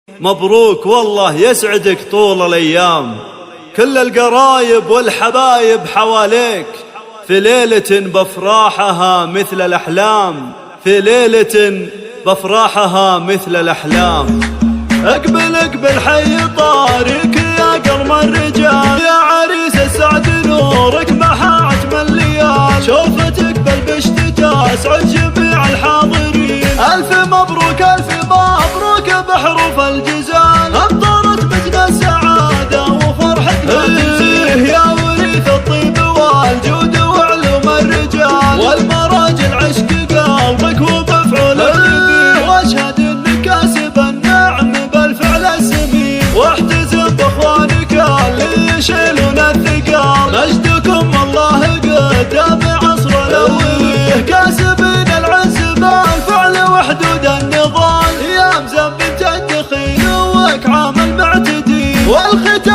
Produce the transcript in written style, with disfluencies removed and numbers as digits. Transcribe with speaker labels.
Speaker 1: مبروك والله يسعدك طول الأيام، كل القرايب والحبايب حواليك، في ليلة بفراحها مثل الأحلام، في ليلة بفراحها مثل الأحلام. اقبل اقبل حي طارق يا قرم الرجال، يا عريس السعد نورك محا عتم الليال، شوف تقبل باشتتاء اسعد جميع الحاضرين، ألف مبروك ألف مبروك بحروف الجزال، أمطرت مجد السعادة وفرحتنا تزيد، يا وريث الطيب والجود وعلوم الرجال، والمراجل عشق قلبك وبفعول الجميل، واشهد انك كاسب النعم بالفعل السمين، واحتزم باخوانك اللي يشيلون الثقال، مجدكم الله قدام عصر الاوليه، كاسبين العز بالفعل وحدود النضال، يا مزمن تدخين واكعام المعتدين، والختام